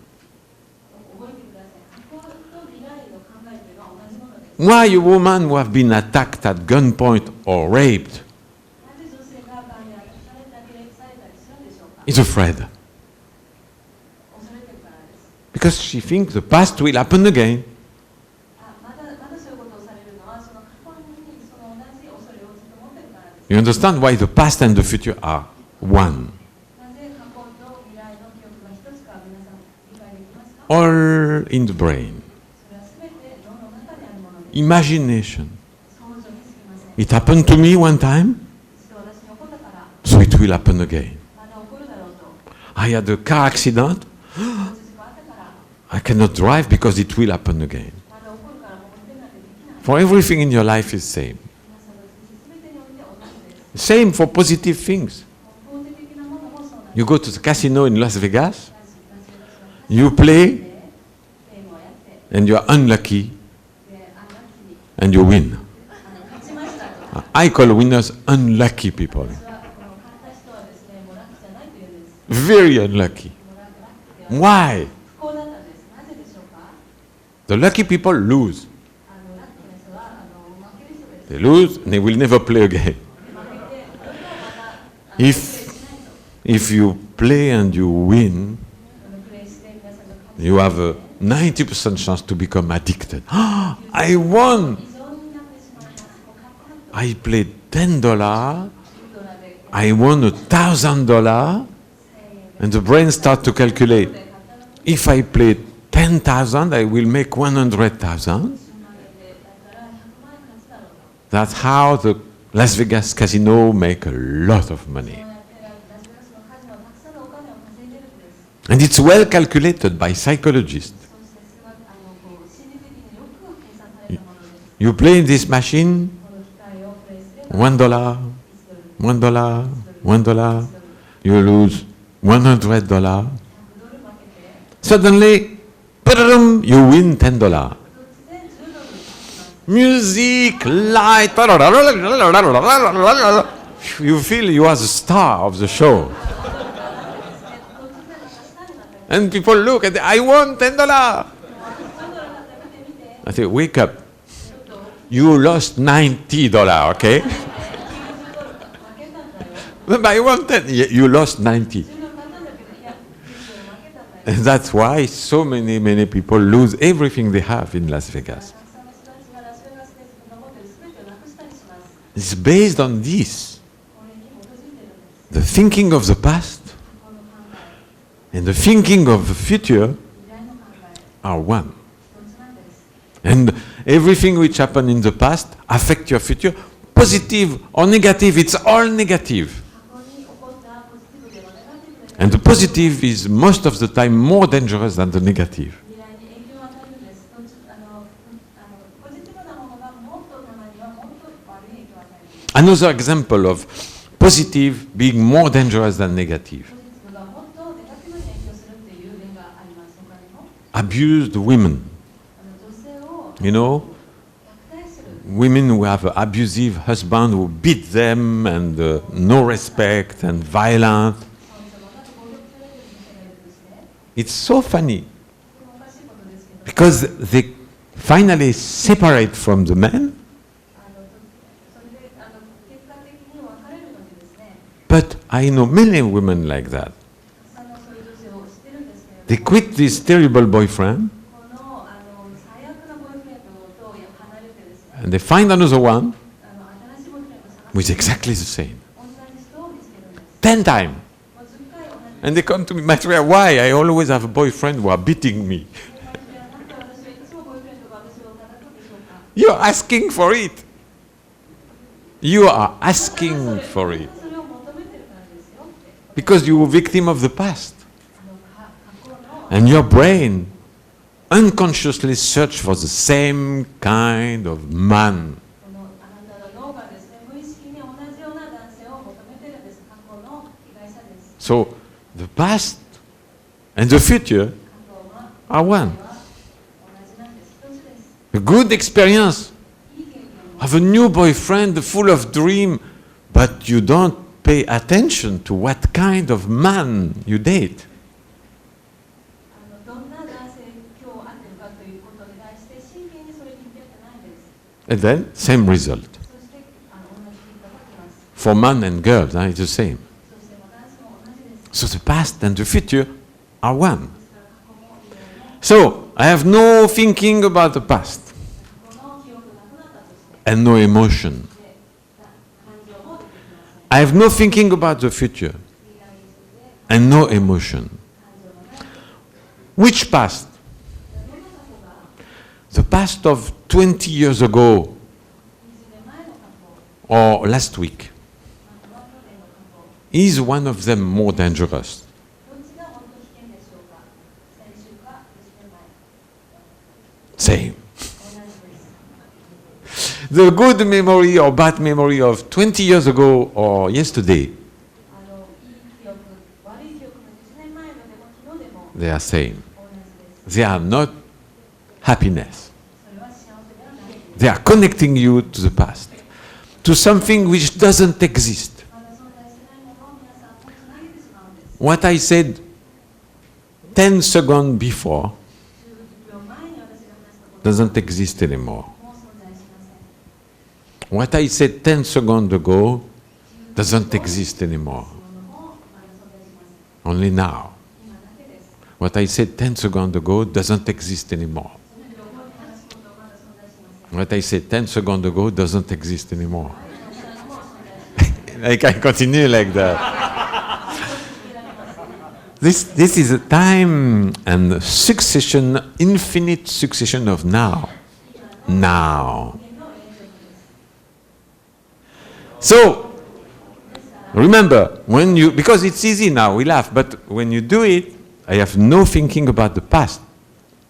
覚えてください。過去と未来の考えというのは同じものです。 Why a woman who have been attacked at gunpoint or raped なぜ女性が場合にアタックされたり、レイプされたりするんでしょうか。 is afraid? 恐れてるからです。 Because she thinks the past will happen again. まだそういうことをされるのは、その過去にその同じ恐れをずっと持ってるからです。 You understand why the past and the future are one? なぜ過去と未来の記憶が一つか、皆さん理解できますか。 All in the brain. それはすべて脳の中にあるものです。 Imagination. 想像にすぎません。 It happened to me one time, 一度私に起こったから so it will happen again. まだ起こるだろうと。 I had a car accident. 交通事故あったから I cannot drive because it will happen again. まだ起こるからもう運転なんてできない。 For everything in your life is same. 皆さんの人生すべてにおいて同じです。 Same for positive things. 肯定的なものもそうなんです。 You go to the casino in Las Vegas, ラスベガスの you play ゲームをやって、 and you're unlucky で、アンラッキーに and you win. 勝ちましたと。 I call winners unlucky people. 私はこの勝った人はですね、もうラッキーじゃないというんです。 Very unlucky. もうラッキーで Why? 不幸だったんです。なぜでしょうか。 The lucky people lose. ラッキーな人は負ける人です。 They lose and they will never play again. 負けて、これからまた If if you play and you win, プレイして皆さんが勝つ you have a 90% chance to become addicted. I won. 依存になってしまいます。もう勝ったと I played $10. 10ドルで I won $1,000. And the brain starts to calculate. If I play 10,000, I will make 100,000. That's how the Las Vegas casino make a lot of money. And it's well calculated by psychologists. You play in this machine, $1, $1, $1, you lose $100. Suddenly, ba-da-dum, you win $10. Music, light, you feel you are the star of the show. And people look at it, I won $10. I say, wake up. You lost $90, okay? But I won 10. You lost 90. And that's why so many people lose everything they have in Las Vegas. It's based on this. The thinking of the past and the thinking of the future are one. And everything which happened in the past affect your future, positive or negative, it's all negative. And the positive is most of the time more dangerous than the negative. Another example of positive being more dangerous than negative. Abused women. You know, women who have an abusive husband who beat them and no respect and violent. It's so funny because they finally separate from the man, but I know many women like that. They quit this terrible boyfriend and they find another one who is exactly the same. 10 times. And they come to me, Maitreya, why? I always have a boyfriend who are beating me. You're asking for it. You are asking for it. Because you were a victim of the past. And your brain unconsciously search for the same kind of man. So the past and the future are one. A good experience have a new boyfriend full of dream, but you don't pay attention to what kind of man you date. どんな男性今日会ってるかということに対して真剣にそれに向き合ってないです。 And then, same result. そして同じ結果が来ます。 For men and girls, it's the same. そして男子も同じです。 So the past and the future are one. ですから過去も未来も So, I have no thinking about the past 過去の記憶がなくなったとして、 and no emotion. で感情も出てきません。 I have no thinking about the future 未来について and no emotion. 感情がない。 Which past? どんな過去が The past of 20 years ago 20年前の過去、 or last week. または去年の過去、 Is one of them more dangerous? どっちがもっと危険でしょうか。先週か1年前。 Same. 同じです。 The good memory or bad memory of 20 years ago or yesterday, いい記憶、悪い記憶の1年前のでも昨日でも they are same. 同じです。 They are not happiness. それは幸せではないです。 They are connecting you to the past, to something which doesn't exist. まだ存在してないものを皆さんもつなげてしまうんです。 What I said 10 seconds before 10秒前に私が話したこと doesn't exist anymore. もう存在しません。 What I said 10 seconds ago doesn't exist anymore. ものもまだ存在しません。 Only now. 今だけです。 What I said 10 seconds ago doesn't exist anymore. 10秒後に話すことはまだ存在しません。 What I said 10 seconds ago doesn't exist anymore. もう存在しません。 I can continue like that. This is a time and succession, infinite succession of now. Now. So, remember, when you, because it's easy now, we laugh, but when you do it, I have no thinking about the past.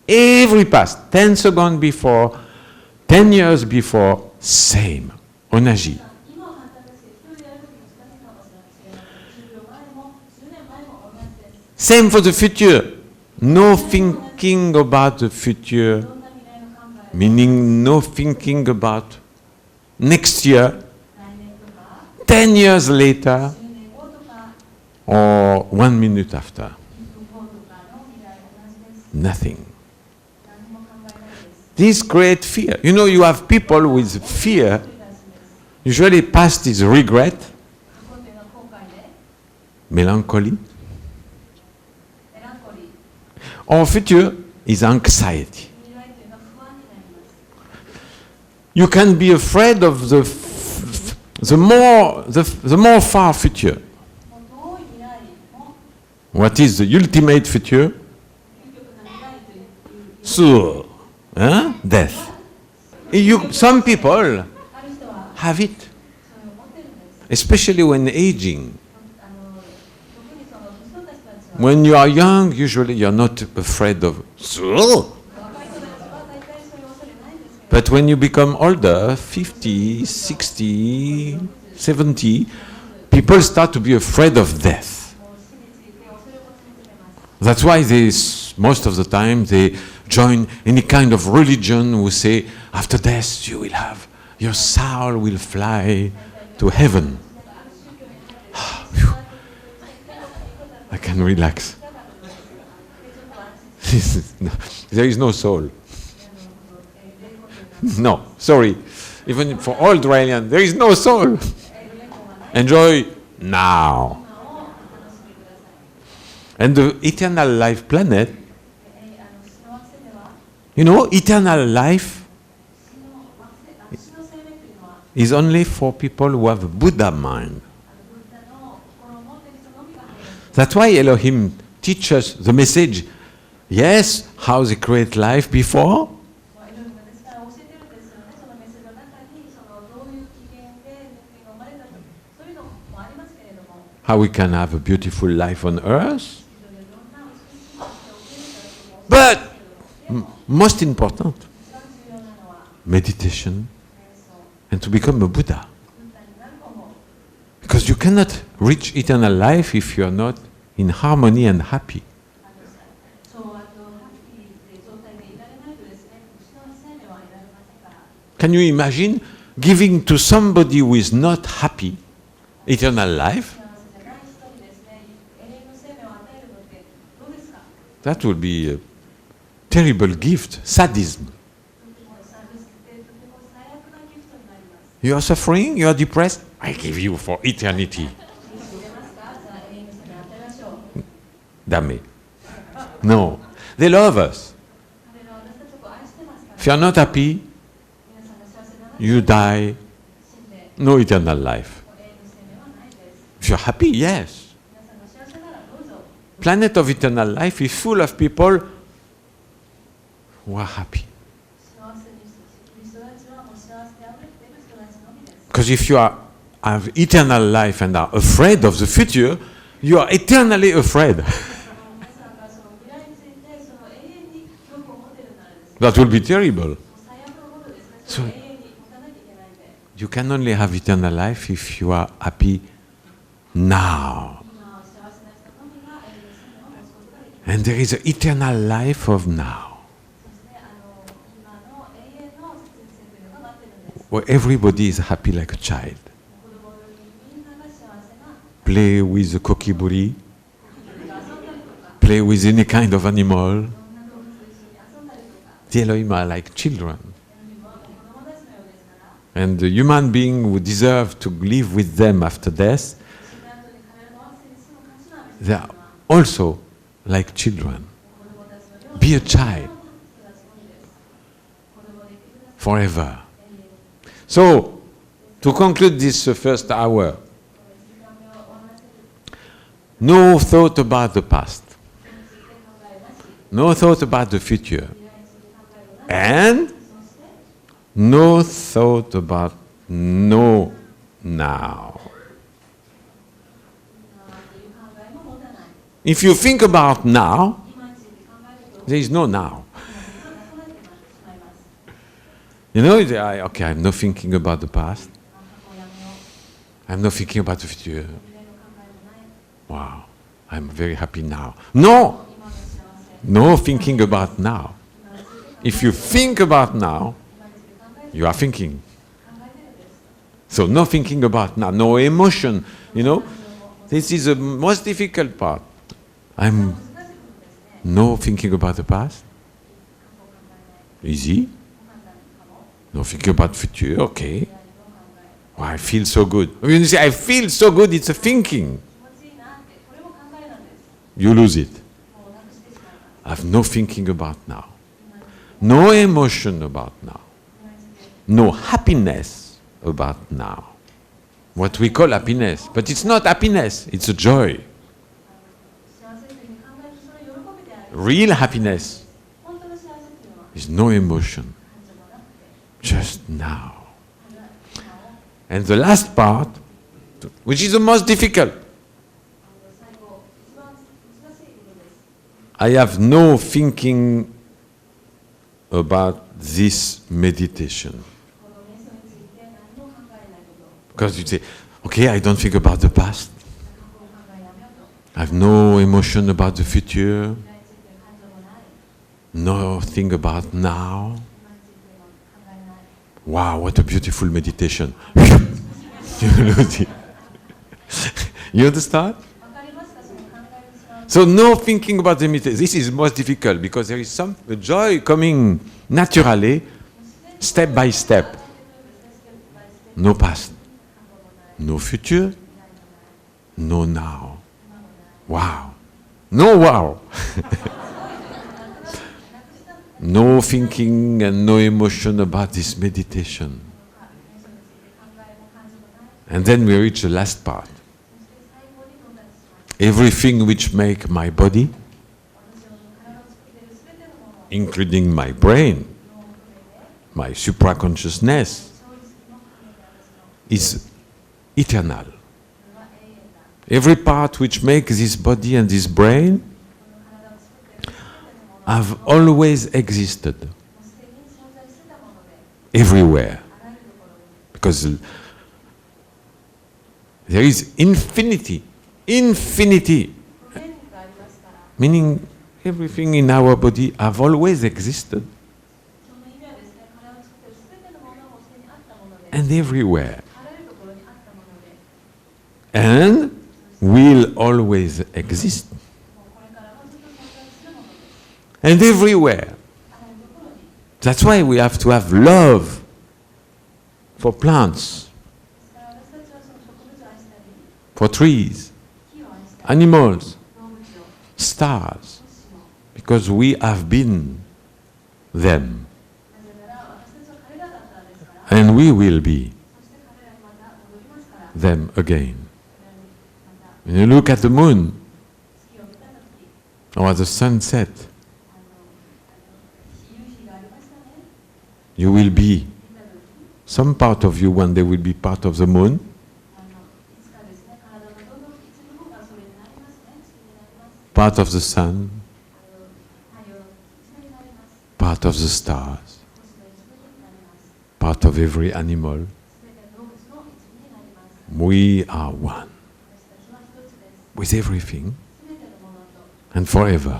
Every past, 10 seconds before, 10 years before, same. Onaji. 今は簡単ですけど、一人でやるとき難しいかもしれない。10秒前も10年前も同じです。 Same for the future. No thinking about the future, どんな未来の考え、 meaning no thinking about next year, 来年とか、 10 years later, 10年後とか、 or 1 minute after. 1分後とかの未来同じです。 Nothing. 何も考えないです。 This creates fear. You know, you have people with fear. Usually, past is regret, 過去というのは後悔で、 melancholy, メランコリー、 or future is anxiety. 未来というのは不安になります。 You can be afraid of the more far future. もう遠い未来も What is the ultimate future? 究極な未来という So, death. Some people ある人は have it, それを持ってるんです。 especially when aging. 特にその年取った人たちは When you are young, usually you're not afraid of. So, 若い人たちは大体そういう恐れないんですけど、 but when you become older, 50, 60, 70, people start to be afraid of death. もう死について恐れを持ち始めます。 That's why most of the time they join any kind of religion who say after death you will have your soul will fly to heaven. I can relax. There is no soul. No, sorry. Even for all Israelians, there is no soul. Enjoy now. And the eternal life planet, you know, eternal life is only for people who have a Buddha mind. That's why Elohim teaches the message. Yes, how they create life before, how we can have a beautiful life on earth. But most important, meditation and to become a Buddha. Because you cannot reach eternal life if you are not in harmony and happy. Can you imagine giving to somebody who is not happy eternal life, 幸せじゃない人にですね、永遠の生命を与えるのってどうですか？ that would be a terrible gift, sadism. とてもサービスってとても最悪なギフトになります。 You are suffering, you are depressed, I give you for eternity. 知ってますか？じゃあ永遠の生命を与えましょう。 Dame. No. They love us. 彼らは私たちを愛してますから。 If you are not happy, 皆さんが幸せなら you die, 死んで no eternal life. 永遠の生命はないです。 If you're happy, yes. 皆さんが幸せならどうぞ。 Planet of eternal life is full of people who are happy. 幸せにしている人たちはもう幸せであふれている人たちのみです。 Because if you have eternal life and are afraid of the future, you are eternally afraid. 皆さんがその未来についてその永遠に恐怖を持っているならですね、 That will be terrible. 最悪のことですね。それを永遠に持たなきゃいけないんで。 You can only have eternal life if you are happy now. 今は幸せな人のみが永遠の生命を持つことができます。 And there is an eternal life of now, そして今の永遠の人生というのが待ってるんです。 where everybody is happy like a child. 子供のようにみんなが幸せな Play with the kokiburi, 遊んだりとか、 play with any kind of animal. いろんな動物と一緒に遊んだりとか、 The Elohim are like children. 子供たちのようですから、 And the human being who deserve to live with them after death, 死んだ後に彼らの安静に住む価値のある they 人 are たちは also like children. 子供たちのよう Be な a 人 child たちのみです。子供でいてください。 forever. 永遠に So, to conclude this first hour, 時間目を終わらせる。 no thought about the past, それについて考えなし、 no thought about the future, 未来について考えるなし、 and そして no thought about no now. 今という考えも持たない。 If you think about now, 今について考えると、 there is no now. 今がなくなってしまいます。 You know, okay, I'm not thinking about the past, 過去をやめよう。 I'm not thinking about the future. 未来の考えもない。 Wow, I'm very happy now. No, 今の幸せ。 no thinking about now. 今について If you think about now, 今について考える。 you are thinking. 考えてるんです。 So no thinking about now, no emotion, you know. This is the most difficult part. I'm 難しいことですね。 no thinking about the past. 過去を考えない。 Easy. 簡単かも。 No thinking about future. Okay. 未来の考え。 Oh, I feel so good. When you say I feel so good, it's a thinking. 気持ちいいなって、これも考えなんです。 You lose it. もうなくしてしまいます。 I have no thinking about now. No emotion about now. 今について No happiness about now. What we call happiness. But it's not happiness, it's a joy. 幸せというふうに考えるとそれは喜びであり、 Real happiness 本当の幸せというのは is no emotion, 感情もなくて、 just now. 今を And the last part, which is the most difficult, 最後、一番難しいことです。 I have no thinking about this meditation. この瞑想について何も考えないこと。 Because you say, okay, I don't think about the past. 過去を考えやめようと。 I have no emotion about the future. 未来について感情もない。 Nothing about now. 今についても考えない。 Wow, what a beautiful meditation. You lose it. You understand? わかりますか？その考えてしまう。 So no thinking about the meditation. This is most difficult because there is some joy coming naturally, step by step. No past, no future, no now. Wow. No wow. No thinking and no emotion about this meditation. And then we reach the last part. Everything which make my body, including my brain, my supraconsciousness, is eternal. Every part which makes this body and this brain have always existed everywhere. Because there is infinity. Infinity. Meaning everything in our body have always existed. and everywhere. あらゆるところにあったもので、 And will always exist. もうこれからもずっと存在するものです。 And everywhere. あらゆるところに。 That's why we have to have love for plants, ですから私たちはその植物を愛したり、 for trees, 木を愛したり、 animals, 動物を、 stars, 星も。 because we have been them なぜなら私たちは彼らだったのですから、 and we will be そして彼らにまた戻りますから、 them again. 彼らにまた When you look at the moon 月を見たとき、 or the sunset, 夕日がありましたね。 you will be, 見たとき、 some part of you one day will be part of the moon, いつかですね、体のどの一部がそれになりますね、月になります。 part of the sun, 太陽の一部になります。 part of the stars, 星の一部になります。 part of every animal. すべて動物の一部になります。 We are one 私たちは一つです。 with everything すべてのものと and forever.